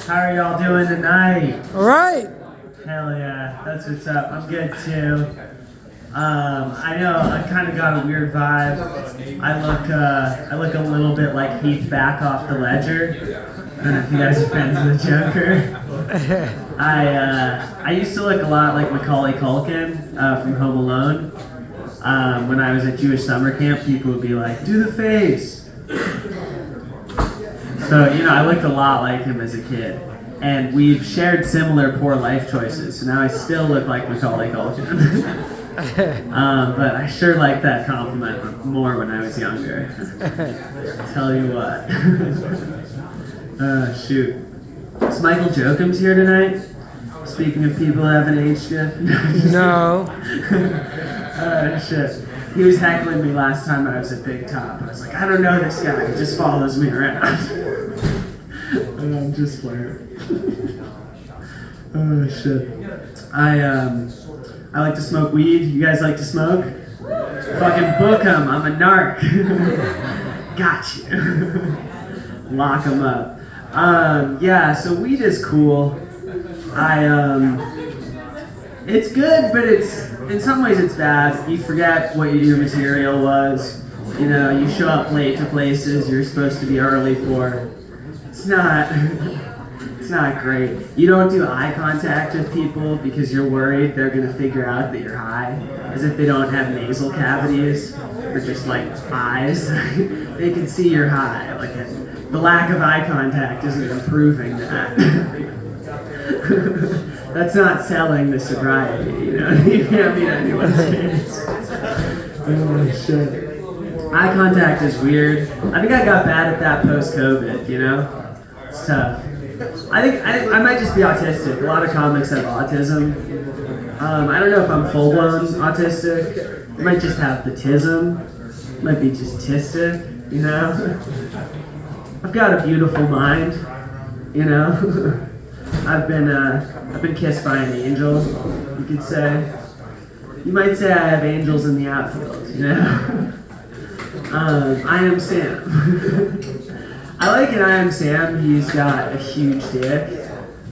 How are y'all doing tonight? All right. Hell yeah, that's what's up. I'm good too. I know I kind of got a weird vibe. I look a little bit like Heath back off the Ledger. I don't know if you guys are fans of the Joker. I used to look a lot like Macaulay Culkin from Home Alone. When I was at Jewish summer camp, people would be like, "Do the face." So I looked a lot like him as a kid, and we've shared similar poor life choices. So now I still look like Macaulay Culkin. But I sure liked that compliment more when I was younger. Tell you what. Shoot. Is Michael Jokem's here tonight? Speaking of people who haven't aged yet. No. Shit. He was heckling me last time I was at Big Top. I was like, I don't know this guy. He just follows me around. And I'm just playing. Oh shit. I like to smoke weed. You guys like to smoke? Fucking book 'em. I'm a narc. Got you. Lock 'em up. Yeah, so weed is cool. It's good, but in some ways it's bad. You forget what your material was. You show up late to places you're supposed to be early for. It's not great. You don't do eye contact with people because you're worried they're gonna figure out that you're high, as if they don't have nasal cavities or just like eyes. They can see you're high. Like the lack of eye contact isn't improving that. That's not selling the sobriety. You can't meet anyone's kids. Oh shit. Eye contact is weird. I think I got bad at that post-COVID. It's tough. I think I might just be autistic. A lot of comics have autism. I don't know if I'm full-blown autistic. I might just have the tism. Might be just tistic, I've got a beautiful mind, I've been kissed by an angel, you could say. You might say I have angels in the outfield, I Am Sam. I like an I Am Sam. He's got a huge dick.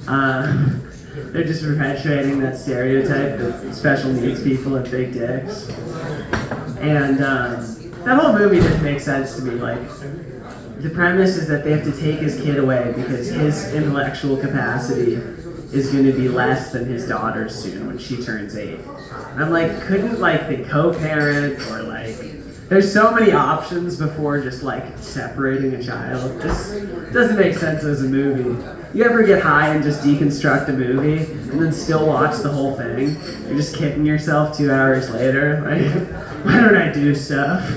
They're just perpetuating that stereotype that special needs people have big dicks. And that whole movie didn't make sense to me. Like, the premise is that they have to take his kid away because his intellectual capacity is going to be less than his daughter's soon when she turns 8. And I'm like, couldn't they co-parent or there's so many options before just separating a child. This doesn't make sense as a movie. You ever get high and just deconstruct a movie and then still watch the whole thing? You're just kicking yourself 2 hours later. Why don't I do stuff?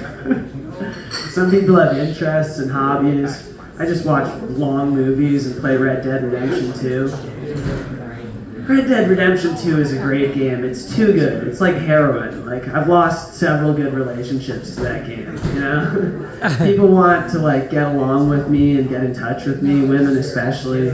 Some people have interests and hobbies. I just watch long movies and play Red Dead Redemption 2. Red Dead Redemption 2 is a great game. It's too good. It's like heroin. I've lost several good relationships to that game, People want to get along with me and get in touch with me, women especially.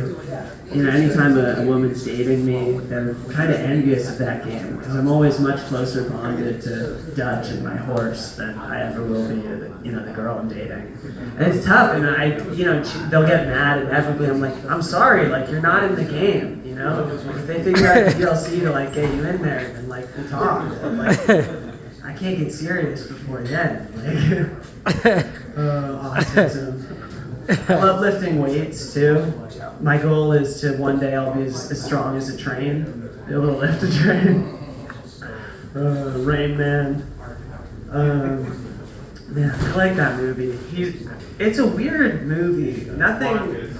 Anytime a woman's dating me, they're kind of envious of that game because I'm always much closer bonded to Dutch and my horse than I ever will be to the girl I'm dating. And it's tough, and they'll get mad inevitably. I'm like, I'm sorry, you're not in the game. If they figure out the DLC to get you in there, then we'll talk. I can't get serious before then. Autism. I love lifting weights too. My goal is to one day I'll be as strong as a train, be able to lift a train. Rain Man. Man, I like that movie. It's a weird movie. Nothing.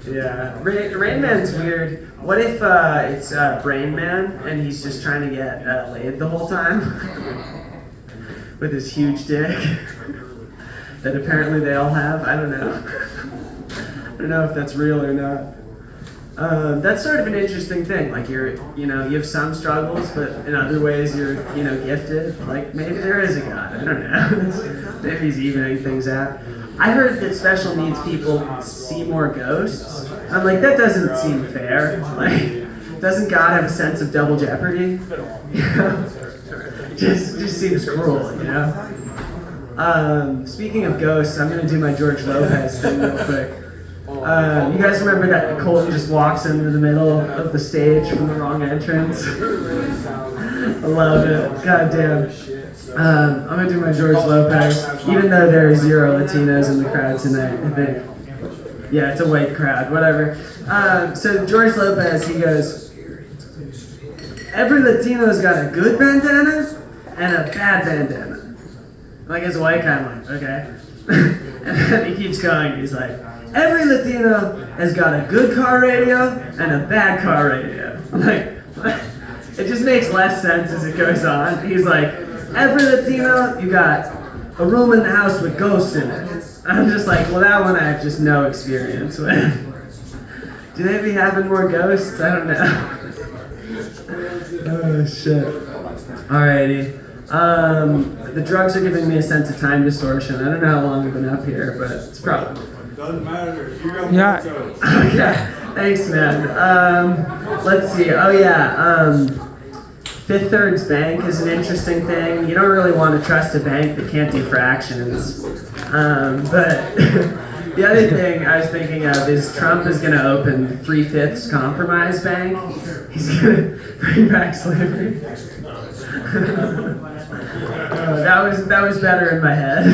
Yeah, Rain Man's weird. What if it's Brain Man and he's just trying to get laid the whole time with his huge dick that apparently they all have? I don't know. I don't know if that's real or not. That's sort of an interesting thing. You have some struggles, but in other ways you're, gifted. Maybe there is a God. I don't know. Maybe he's evening things out. I heard that special needs people see more ghosts. I'm like, that doesn't seem fair. Doesn't God have a sense of double jeopardy? Just seems cruel, Speaking of ghosts, I'm gonna do my George Lopez thing real quick. You guys remember that Colton just walks into the middle of the stage from the wrong entrance? I love it. God damn. I'm gonna do my George Lopez, even though there are 0 Latinos in the crowd tonight. I think. Yeah, it's a white crowd. Whatever. So George Lopez, he goes, every Latino's got a good bandana and a bad bandana. Like as a white guy, I'm like, okay. And then he keeps going. He's like, every Latino has got a good car radio and a bad car radio. I'm like, what? It just makes less sense as it goes on. He's like, every Latino, you got a room in the house with ghosts in it. I'm just like, well, that one I have just no experience with. Do they be having more ghosts? I don't know. Oh, shit. Alrighty. The drugs are giving me a sense of time distortion. I don't know how long I've been up here, but it's probably... Doesn't matter. You don't Yeah. go. Okay, thanks, man. Let's see. Oh, yeah. Fifth Third's Bank is an interesting thing. You don't really want to trust a bank that can't do fractions. But the other thing I was thinking of is Trump is going to open the 3/5 Compromise Bank. He's going to bring back slavery. That was better in my head.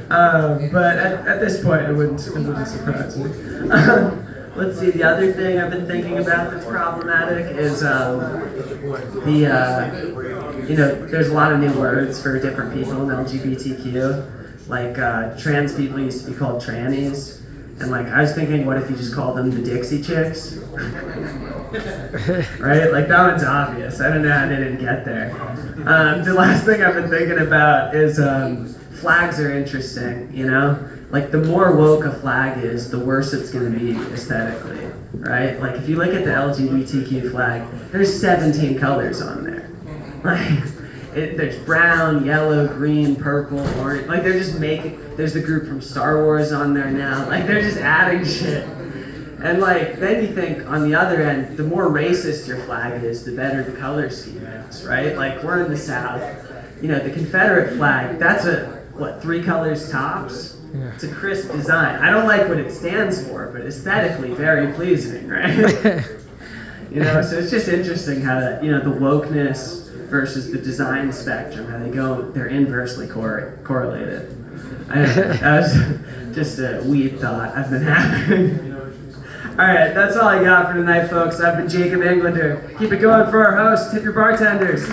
But at this point, it wouldn't surprise me. Let's see. The other thing I've been thinking about that's problematic is there's a lot of new words for different people in LGBTQ. Like trans people used to be called trannies, and like I was thinking, what if you just called them the Dixie Chicks? Right? Like that one's obvious. I don't know how they didn't get there. The last thing I've been thinking about is flags are interesting, you know? Like the more woke a flag is, the worse it's gonna be aesthetically, right? Like if you look at the LGBTQ flag, there's 17 colors on there. Like, there's brown, yellow, green, purple, orange. Like there's the group from Star Wars on there now. Like they're just adding shit. And like, then you think on the other end, the more racist your flag is, the better the color scheme is, right? Like we're in the South. You know, the Confederate flag, that's 3 colors tops? Yeah. It's a crisp design. I don't like what it stands for, but aesthetically very pleasing, right? You know, so it's just interesting how that, you know, the wokeness versus the design spectrum, how they're inversely correlated. That was just a weird thought I've been having. All right, that's all I got for tonight, folks. I've been Jacob Englander. Keep it going for our host. Tip your bartenders.